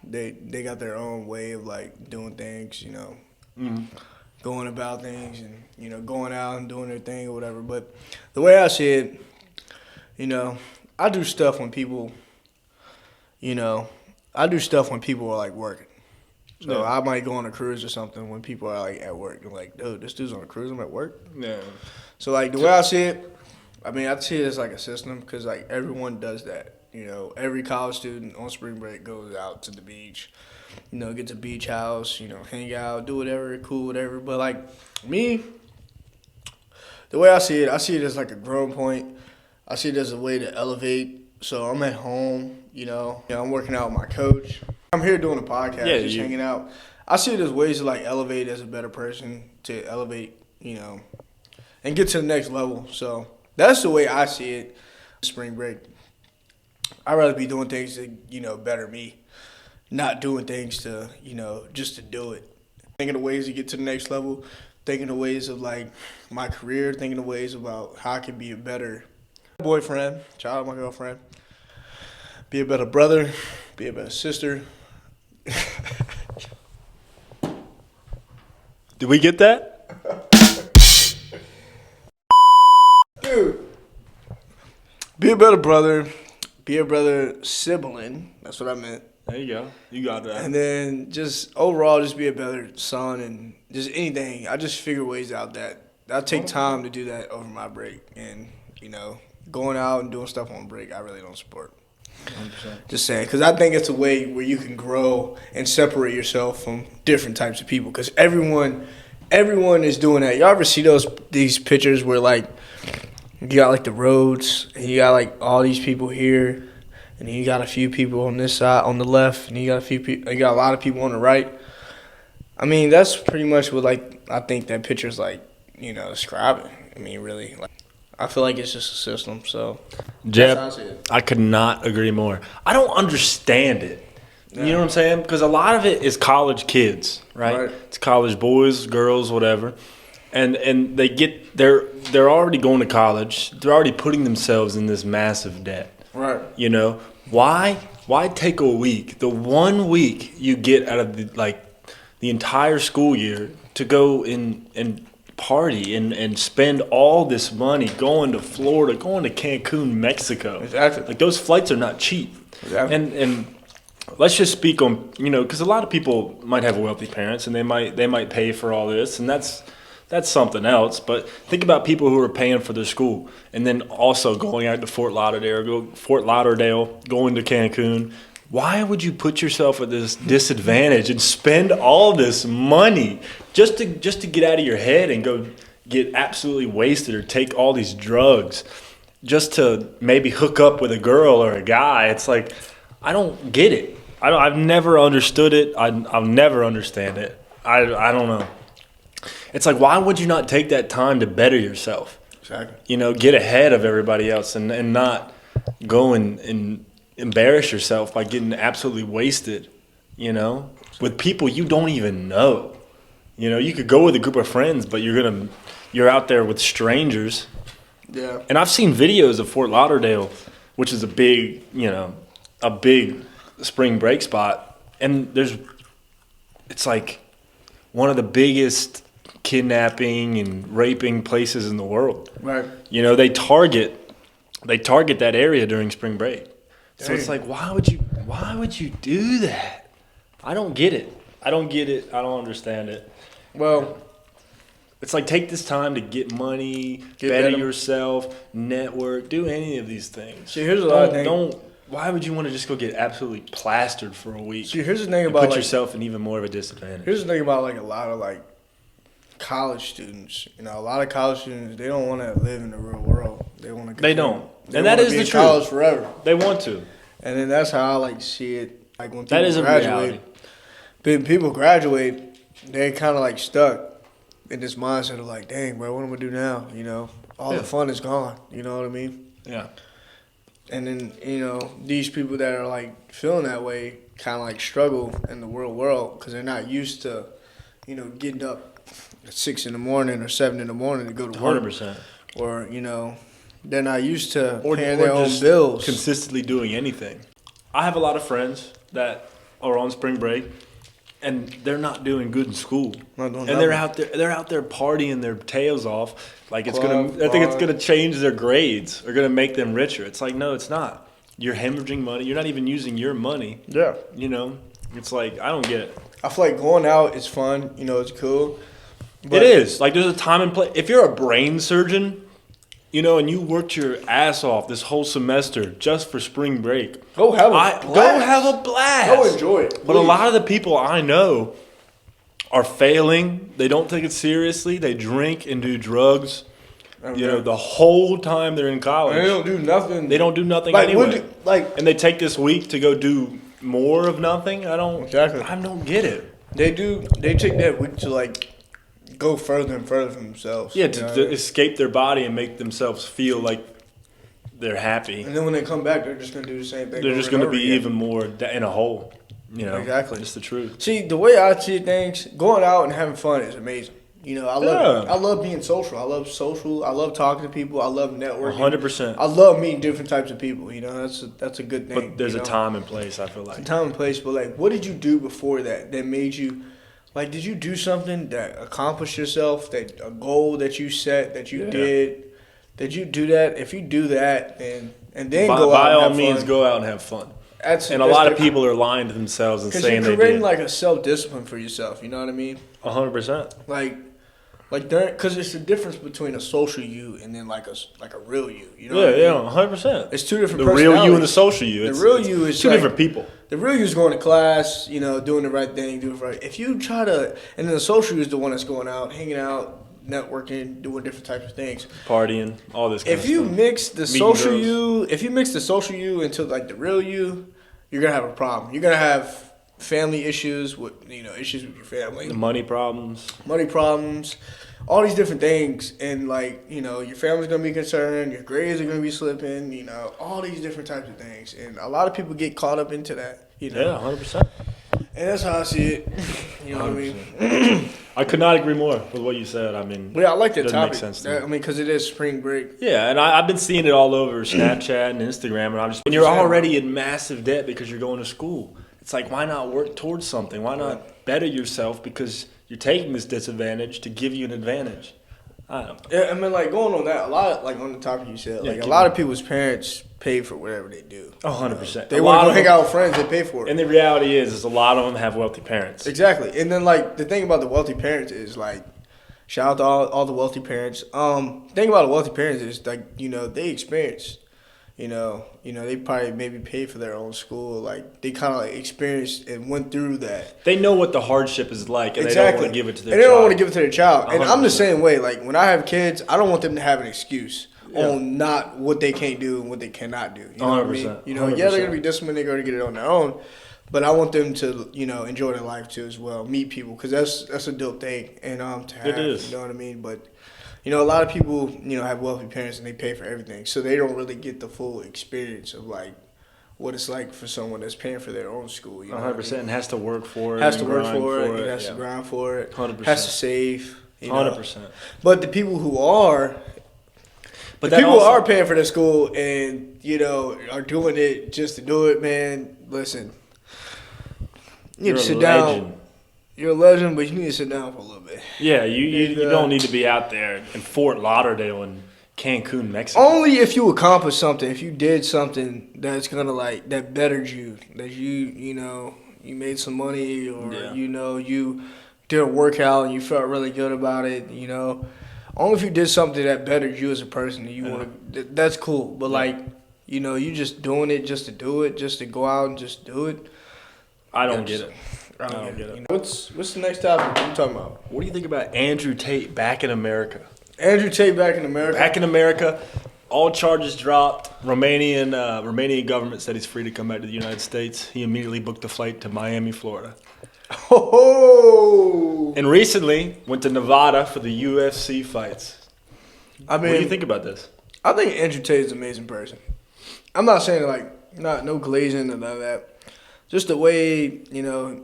They got their own way of like doing things, going about things and, going out and doing their thing or whatever. But the way I see it, I do stuff when people, are like working. So I might go on a cruise or something when people are like at work. I'm like, dude, this dude's on a cruise. I'm at work. Yeah. So like the way I see it, I see it as like a system because like everyone does that. Every college student on spring break goes out to the beach, gets a beach house, hang out, do whatever, cool, whatever. But, like, me, the way I see it as, like, a growing point. I see it as a way to elevate. So I'm at home, I'm working out with my coach. I'm here doing a podcast, hanging out. I see it as ways to, like, elevate as a better person, to elevate, and get to the next level. So that's the way I see it, spring break. I'd rather be doing things to, better me, not doing things to, just to do it. Thinking of ways to get to the next level, thinking of ways of, like, my career, thinking of ways about how I can be a better boyfriend, child, my girlfriend, be a better brother, be a better sister. Did we get that? Dude. Be a better brother. Be a brother sibling. That's what I meant. There you go. You got that. And then just overall, just be a better son and just anything. I just figure ways out that I take time to do that over my break. And, going out and doing stuff on break, I really don't support. 100%. Just saying. Because I think it's a way where you can grow and separate yourself from different types of people. Because everyone is doing that. Y'all ever see these pictures where, like, you got, like, the roads, and you got, like, all these people here, and then you got a few people on this side, on the left, and you got a lot of people on the right. That's pretty much what, like, I think that picture's, like, describing. Really, like, I feel like it's just a system, so Jeb, that's how I see it. I could not agree more. I don't understand it. You know what I'm saying? Because a lot of it is college kids, right? It's college boys, girls, whatever. And they're already going to college. They're already putting themselves in this massive debt. Right. Why take a week, the 1 week you get out of the entire school year to go and party and spend all this money going to Florida, going to Cancun, Mexico. Exactly. Like, those flights are not cheap. Exactly. And let's just speak on, because a lot of people might have wealthy parents and they might pay for all this, and that's something else. But think about people who are paying for their school and then also going out to Fort Lauderdale, going to Cancun. Why would you put yourself at this disadvantage and spend all this money just to get out of your head and go get absolutely wasted or take all these drugs just to maybe hook up with a girl or a guy? It's like, I don't get it. I've never understood it. I'll never understand it. I don't know. It's like, why would you not take that time to better yourself? Exactly. Get ahead of everybody else and not go and embarrass yourself by getting absolutely wasted, with people you don't even know. You could go with a group of friends, but you're out there with strangers. Yeah. And I've seen videos of Fort Lauderdale, which is a big spring break spot, and it's like one of the biggest kidnapping and raping places in the world. Right. They target they target that area during spring break. So it's like, why would you do that? I don't get it. I don't understand it. Well, it's like, take this time to get money, better yourself, network, do any of these things. See, here's a lot of things. Why would you want to just go get absolutely plastered for a week? See, here's the thing about put yourself in even more of a disadvantage. Here's the thing about like a lot of like college students. You know, a lot of college students, they don't want to live in the real world. They want to. They don't, and that is the truth. College forever. They want to, and then that's how I like see it. Like when people that is graduate, a reality. When people graduate, they kind of like stuck in this mindset of like, dang, bro, what am I gonna do now? You know, all the fun is gone. You know what I mean? Yeah. And then, you know, these people that are, like, feeling that way kind of, like, struggle in the real world because they're not used to, you know, getting up at 6 in the morning or 7 in the morning to go to work. 100%. Or, you know, they're not used to paying their own bills. Consistently doing anything. I have a lot of friends that are on spring break, and they're not doing good in school. They're out there partying their tails off. Like I think it's gonna change their grades or gonna make them richer. It's like, no, it's not. You're hemorrhaging money. You're not even using your money. Yeah. You know, it's like, I don't get it. I feel like going out is fun. You know, it's cool. It is. Like, there's a time and place. If you're a brain surgeon, you know, and you worked your ass off this whole semester just for spring break, go have a blast. Go enjoy it. Please. But a lot of the people I know are failing. They don't take it seriously. They drink and do drugs. Okay. You know, the whole time they're in college. And they don't do nothing. They don't do nothing anyway. And they take this week to go do more of nothing. I don't get it. They take that week to like go further and further from themselves. Yeah, to escape their body and make themselves feel like they're happy. And then when they come back, they're just going to do the same thing. They're just going to be even more in a hole. You know, exactly. It's the truth. See, the way I see things, going out and having fun is amazing. You know, I love being social. I love social. I love talking to people. I love networking. 100%. I love meeting different types of people. You know, that's a good thing. But there's a time and place, I feel like. It's a time and place, but like, what did you do before that made you, like, did you do something that accomplished yourself, that a goal that you set, that you did? Did you do that? If you do that, and then go out and have fun. By all means, go out and have fun. And a lot of people are lying to themselves and saying they did. Because you're creating like a self-discipline for yourself. You know what I mean? 100%. Like because it's the difference between a social you and then like a real you. You know? Yeah, 100%. It's two different. The real you and the social you. The real you is two different people. The real you is going to class, you know, doing the right thing, doing it right. If you try to, and then the social you is the one that's going out, hanging out, networking, doing different types of things, partying, all this. If you mix the social you into like the real you, you're gonna have a problem. You're gonna have family issues with issues with your family, the money problems, all these different things, and like your family's gonna be concerned, your grades are gonna be slipping, all these different types of things, and a lot of people get caught up into that. Yeah, 100%. And that's how I see it. You know 100%. What I mean? I could not agree more with what you said. I mean, yeah, I like that topic. Make sense to me. I mean, because it is spring break. Yeah, and I've been seeing it all over Snapchat and Instagram, and I'm just when you're already in massive debt because you're going to school. It's like, why not work towards something? Why not better yourself because you're taking this disadvantage to give you an advantage? I don't know. Yeah, I mean, like going on that, a lot, like on the topic you said, like a lot of people's parents pay for whatever they do. 100%. They want to go hang out with friends, they pay for it. And the reality is a lot of them have wealthy parents. Exactly. And then, like, the thing about the wealthy parents is, like, shout out to all the wealthy parents. The thing about the wealthy parents is, like, they experienced, they probably maybe paid for their own school. Like, they kind of, like, experienced and went through that. They know what the hardship is like, and they don't want to give it to their child. And they don't want to give it to their child. 100%. And I'm the same way. Like, when I have kids, I don't want them to have an excuse on not what they can't do and what they cannot do. You know 100%. what I mean? They're going to be disciplined. They're going to get it on their own. But I want them to, enjoy their life, too, as well. Meet people, because that's a dope thing and to have. It is. You know what I mean? But a lot of people, have wealthy parents and they pay for everything. So they don't really get the full experience of, like, what it's like for someone that's paying for their own school. 100%. And has to work for it. Has to work for it. Has to grind for it. 100%. Has to save. 100%. But the people who are... But people are paying for their school and, are doing it just to do it, man, listen. You need to sit down. You're a legend, but you need to sit down for a little bit. Yeah, you don't need to be out there in Fort Lauderdale and Cancun, Mexico. Only if you accomplish something. If you did something that's gonna like that bettered you, that you know you made some money, or you know you did a workout and you felt really good about it. You know, only if you did something that bettered you as a person. And you want to. That's cool. But like, you know, you just doing it just to do it, just to go out and just do it. I don't get it. I don't get it. You know, what's the next topic? What are you talking about? What do you think about Andrew Tate back in America? Andrew Tate back in America. Back in America, all charges dropped. Romanian government said he's free to come back to the United States. He immediately booked a flight to Miami, Florida. Oh! And recently went to Nevada for the UFC fights. I mean, what do you think about this? I think Andrew Tate is an amazing person. I'm not saying like no glazing or none of that. Just the way, you know.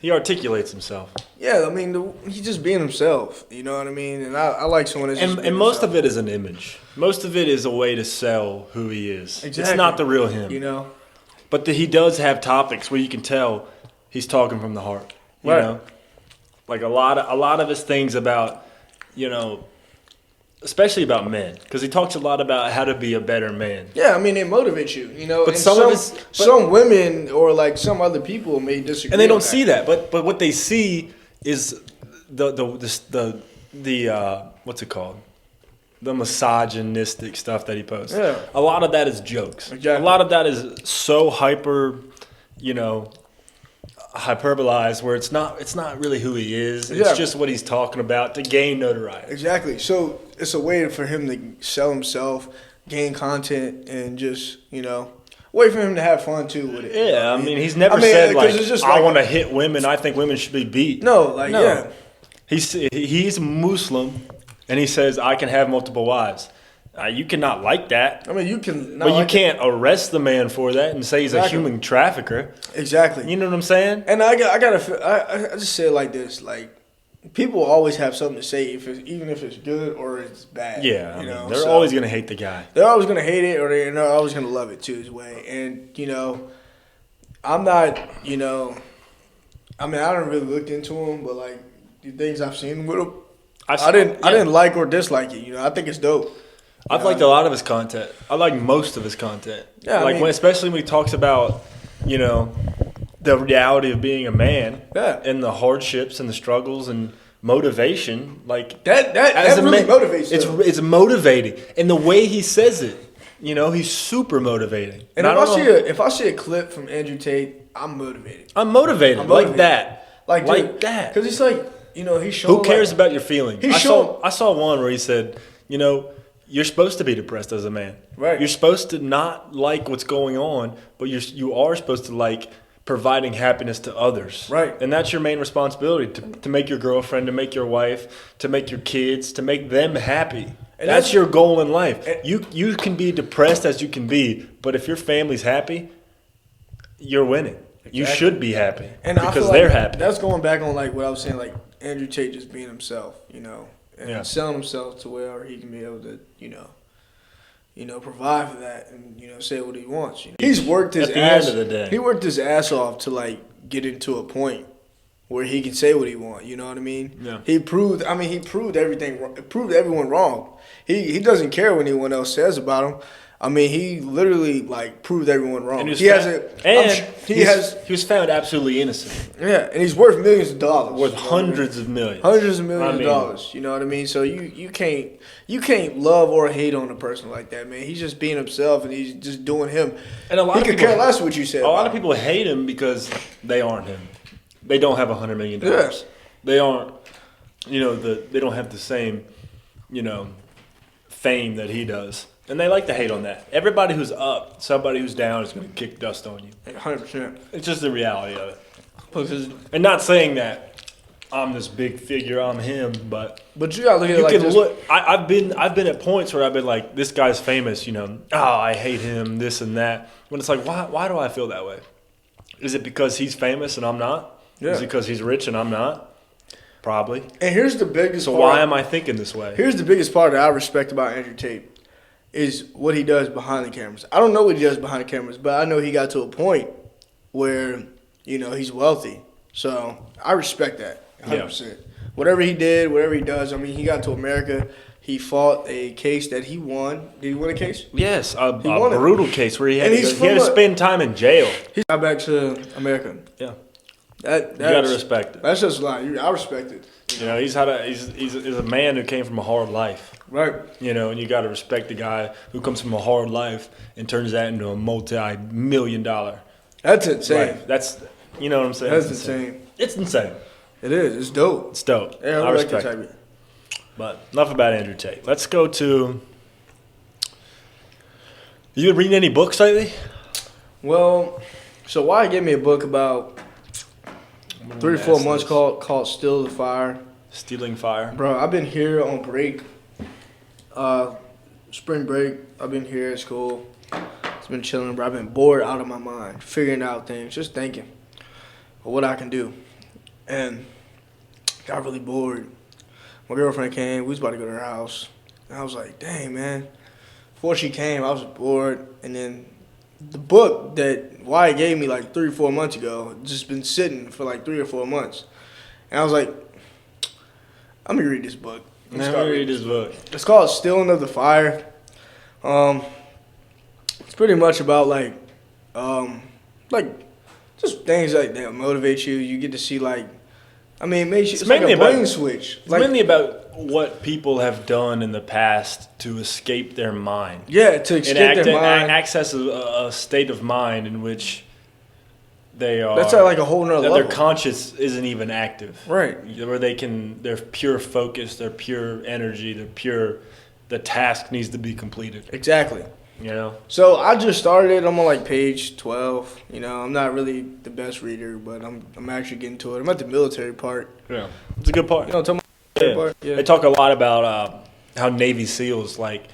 He articulates himself. Yeah, I mean, he's just being himself. You know what I mean? And I like someone that's just and most of it is an image. Most of it is a way to sell who he is. Exactly. It's not the real him. You know? But he does have topics where you can tell he's talking from the heart. You Right. know? Like a lot of his things about, you know, especially about men, because he talks a lot about how to be a better man. Yeah, I mean, it motivates you, you know. But and some women or like some other people may disagree, and they don't on see that. But what they see is the what's it called? The misogynistic stuff that he posts. Yeah. A lot of that is jokes. Exactly. A lot of that is so hyperbolized where it's not really who he is. It's just what he's talking about to gain notoriety. Exactly. So it's a way for him to sell himself, gain content, and just, you know, way for him to have fun too with it. Yeah, I mean, he's never said like, I want to hit women. I think women should be beat. No. Yeah. He's Muslim, and he says I can have multiple wives. You cannot like that. I mean, you can. But you can't arrest the man for that and say he's a human trafficker. Exactly. You know what I'm saying? And I just say it like this: like, people always have something to say, even if it's good or it's bad. Yeah, you know, they're always gonna hate the guy. They're always gonna hate it, or they're always gonna love it too, his way. And you know, I'm not. You know, I mean, I don't really look into him, but like the things I've seen with him, I didn't like or dislike it. You know, I think it's dope. I've liked a lot of his content. I like most of his content. Yeah, especially when he talks about, you know, the reality of being a man, and the hardships and the struggles and motivation. Like that really motivates. It's motivating, and the way he says it, you know, he's super motivating. And if I see a clip from Andrew Tate, I'm motivated. I'm motivated. Like that, like that, because it's like, you know, he's showing. Who cares about your feelings? I saw one where he said, you know, you're supposed to be depressed as a man. Right. You're supposed to not like what's going on, but you are supposed to like providing happiness to others. Right. And that's your main responsibility, to make your girlfriend, to make your wife, to make your kids, to make them happy. And that's your goal in life. You can be depressed as you can be, but if your family's happy, you're winning. Exactly. You should be happy because they're happy. That's going back on like what I was saying, like Andrew Tate just being himself, you know. And selling himself to where he can be able to, you know, provide for that and, you know, say what he wants. You know? He's worked his ass. End of the day. He worked his ass off to like get into a point where he can say what he wants. You know what I mean? Yeah. He proved everything. Proved everyone wrong. He doesn't care what anyone else says about him. I mean, he literally like proved everyone wrong. And he was found absolutely innocent. Yeah, and he's worth millions of dollars. Worth hundreds of millions. Hundreds of millions of dollars. You know what I mean? So you can't love or hate on a person like that, man. He's just being himself and he's just doing him. And a lot of people care less what you said. A lot of people hate him because they aren't him. They don't have $100 million. Yes. They aren't. You know, they don't have the same, you know, fame that he does. And they like to hate on that. Everybody who's up, somebody who's down is going to kick dust on you. 100%. It's just the reality of it. And not saying that I'm this big figure, I'm him, but you gotta look at it like this. I've been at points where I've been like, this guy's famous, you know. Oh, I hate him, this and that. When it's like, why do I feel that way? Is it because he's famous and I'm not? Yeah. Is it because he's rich and I'm not? Probably. And here's the biggest part. So why am I thinking this way? Here's the biggest part that I respect about Andrew Tate. Is what he does behind the cameras. I don't know what he does behind the cameras, but I know he got to a point where, you know, he's wealthy. So I respect that 100%. Yeah. Whatever he did, whatever he does, I mean, he got to America He fought a case that he won. Did he win a case? Yes, a brutal case where he had to spend time in jail. He got back to America. Yeah, you gotta respect it. That's just a lot. I respect it. You know, he's a man who came from a hard life. Right. You know, and you got to respect the guy who comes from a hard life and turns that into a multi-million-dollar. That's insane. Life. That's, you know what I'm saying? That's insane. It's insane. It is. It's dope. It's dope. Yeah, I respect it. But enough about Andrew Tate. Let's go to. You been reading any books lately? Well, so Wyatt gave me a book about 3 or 4 months called Still the Fire. Stealing Fire. Bro, I've been here on break. Spring break. I've been here at school. It's been chilling, bro. I've been bored out of my mind, figuring out things, just thinking of what I can do. And got really bored. My girlfriend came. We was about to go to her house. And I was like, dang, man. Before she came, I was bored. And then the book that Wyatt gave me like 3 or 4 months ago just been sitting for like 3 or 4 months. And I was like, I'm going to read this book. It's called Stealing of the Fire. It's pretty much about like just things like that motivate you. You get to see like, I mean, it's like a brain switch. It's mainly about what people have done in the past to escape their mind. Yeah, to escape their mind. Access a state of mind in which they are. That's at like a whole nother level. Their conscious isn't even active. Right. Where they're pure focus, they're pure energy, the task needs to be completed. Exactly. You know? So I just started it. I'm on like page 12. You know, I'm not really the best reader, but I'm actually getting to it. I'm at the military part. Yeah. It's a good part. You know, tell me part. Yeah. They talk a lot about how Navy SEALs, like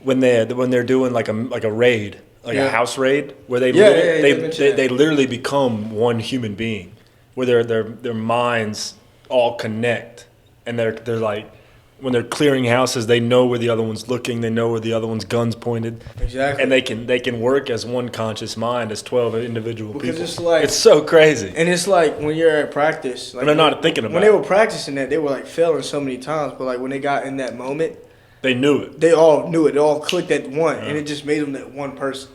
when they're doing like a raid, like a house raid, where they literally become one human being, where their minds all connect, and they're like, when they're clearing houses, they know where the other one's looking, they know where the other one's gun's pointed. Exactly. And they can work as one conscious mind, as 12 individual people. It's like, it's so crazy. And it's like when you're at practice, like and they're not thinking about it. When they were practicing that, they were like failing so many times, but like when they got in that moment, they knew it. They all knew it. They all clicked at one, and it just made them that one person.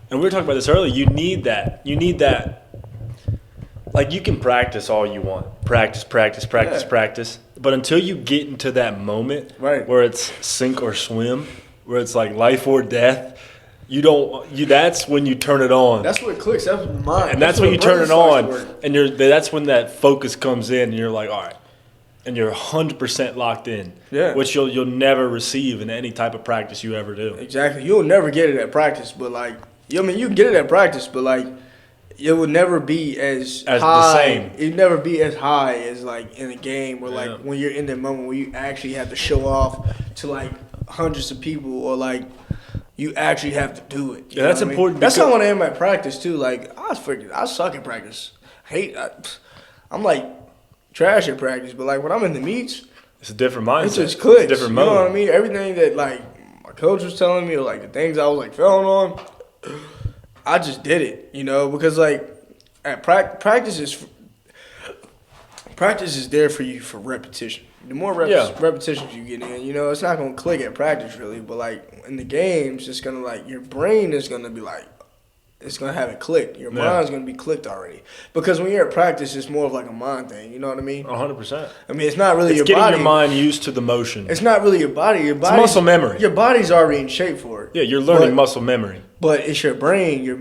And we were talking about this earlier. You need that. Like, you can practice all you want. Practice. But until you get into that moment where it's sink or swim, where it's like life or death, that's when you turn it on. That's what clicks. That's mine. And that's when you turn it on. And that's when that focus comes in, and you're like, all right. And you're 100% locked in. Yeah. Which you'll never receive in any type of practice you ever do. Exactly. You'll never get it at practice, but like, you can get it at practice, but like, it would never be as high. The same. It'd never be as high as like in a game where like when you're in that moment where you actually have to show off to like hundreds of people, or like you actually have to do it. Yeah, that's important. That's how I am at practice too. Like I suck at practice. I'm like trash at practice, but like when I'm in the meets, it's a different mindset. It just clicks. It's a different mode. You know what I mean? Everything that like my coach was telling me, or like the things I was like failing on, I just did it, you know, because like at practice is there for you for repetition. The more repetitions you get in, you know, it's not gonna click at practice really, but like in the games, it's gonna like your brain is gonna be like, it's gonna have it clicked. Your mind's gonna be clicked already, because when you're at practice, it's more of like a mind thing. You know what I mean? 100%. I mean, it's not really your getting body. Your mind used to the motion. It's not really your body. Your body. It's muscle memory. Your body's already in shape for it. Yeah, you're learning muscle memory. But it's your brain, your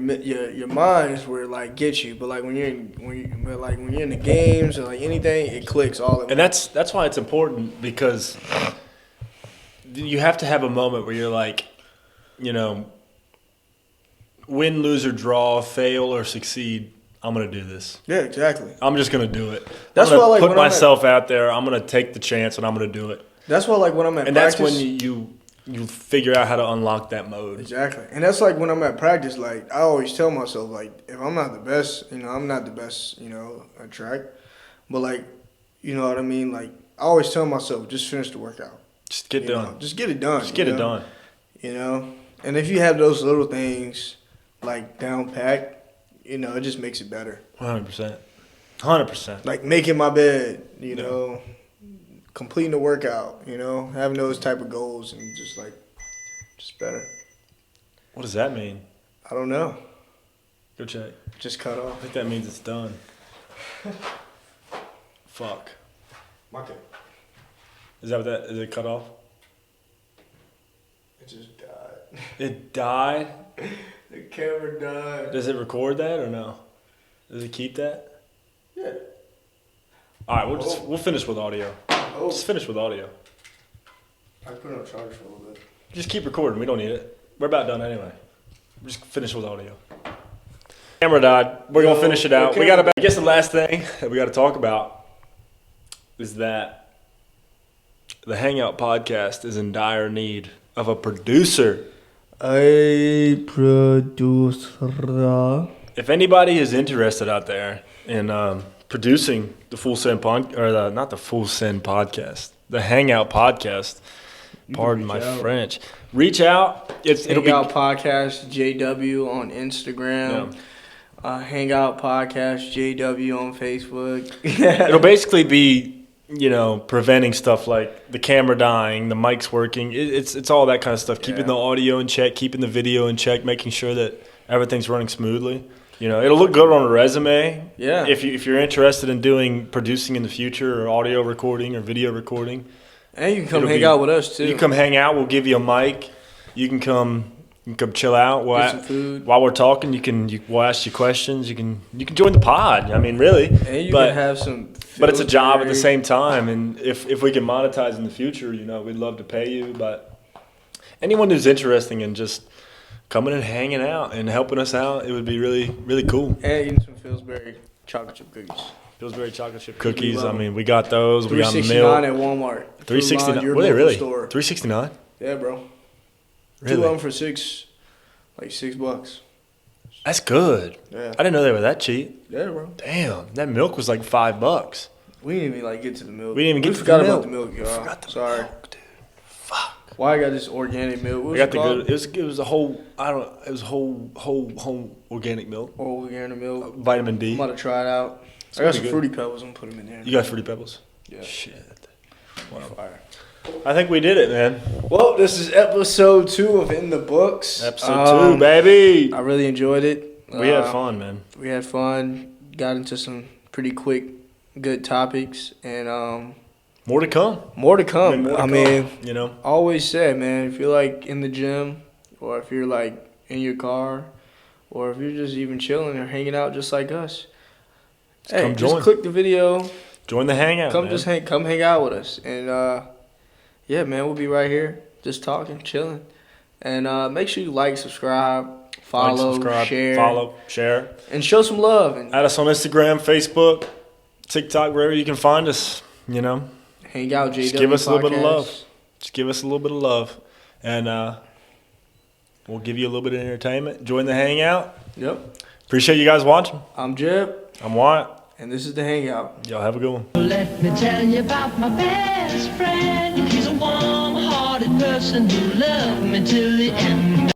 mind is where it like gets you. But like when you're in the games or like anything, it clicks all at once. And that's why it's important, because you have to have a moment where you're like, you know, win, lose, or draw, fail or succeed, I'm gonna do this. Yeah, exactly. I'm just gonna do it. That's I'm gonna why, like, put myself out there. I'm gonna take the chance, and I'm gonna do it. That's why, like, when I'm at and practice, that's when you figure out how to unlock that mode. Exactly. And that's like when I'm at practice, like I always tell myself, like, if I'm not the best, you know, I'm not the best, you know, at track, but like, you know what I mean? Like I always tell myself, just finish the workout. Just get done. Just get it done. Just get it done. You know, and if you have those little things like down packed, you know, it just makes it better. 100%. 100%. Like making my bed, you know, completing the workout, you know, having those type of goals and just better. What does that mean? I don't know. Go check. Just cut I off. think that means it's done. Fuck. Okay. Is that what that, is it cut off? It just died. It died? The camera died. Does it record that or no? Does it keep that? Yeah. All right, we'll finish with audio. Oh. Just finish with audio. I put it on charge for a little bit. Just keep recording. We don't need it. We're about done anyway. Just finish with audio. Camera died. We're gonna finish it out. Okay. I guess the last thing that we got to talk about is that the Hangout podcast is in dire need of a producer. A producer. If anybody is interested out there in producing the Full Send not the Full Send podcast, the Hangout podcast. Pardon my French. Reach out. It'll Hangout be Podcast JW on Instagram. Yeah. Hangout Podcast JW on Facebook. It'll basically be, preventing stuff like the camera dying, the mic's working. It's all that kind of stuff. Keeping the audio in check, keeping the video in check, making sure that everything's running smoothly. It'll look good on a resume. Yeah. If you're interested in doing producing in the future or audio recording or video recording. And you can come hang out with us too. You can come hang out. We'll give you a mic. You can come chill out. Get some food. While we're talking, we'll ask you questions. You can join the pod. I mean, really. And you can have some. But it's a job at the same time. And if we can monetize in the future, we'd love to pay you. But anyone who's interested in just coming and hanging out and helping us out, it would be really, really cool. And eating some Pillsbury chocolate chip cookies. Pillsbury chocolate chip cookies. I mean, we got those. We got milk. $3.69 at Walmart. $3.69. Were they really? $3.69. Yeah, bro. Really? 2 of them for $6. That's good. Yeah. I didn't know they were that cheap. Yeah, bro. Damn, that milk was like $5. We didn't even get to the milk. We didn't even get to forgot the about milk. the milk, y'all. Forgot the Sorry. milk, dude. Fuck. Why I got this organic milk? What I was got it the called? good. It was a whole. I don't. It was whole organic milk. Organic milk. Vitamin D. I'm about to try it out. I got some Fruity Pebbles. I'm gonna put them in there. You got Fruity Pebbles? Yeah. Shit. Wow. Fire. I think we did it, man. Well, this is episode 2 of In the Books. Episode 2, baby. I really enjoyed it. We had fun, man. We had fun. Got into some pretty quick, good topics, and more to come. More to come. I mean, always say, man, if you're in the gym, or if you're in your car, or if you're just even chilling or hanging out just like us, come join. Just click the video. Join the hangout. Come hang out with us, and yeah, man, we'll be right here, just talking, chilling, and make sure you subscribe, follow, share, and show some love. And add us on Instagram, Facebook, TikTok, wherever you can find us. Hang out, JW. Just give us podcast. a little bit of love. Just give us a little bit of love, and we'll give you a little bit of entertainment. Join the hangout. Yep. Appreciate you guys watching. I'm Jeb. I'm Wyatt. And this is the Hangout. Y'all have a good one. Let me tell you about my best friend. He's a warm-hearted person who loved me till the end.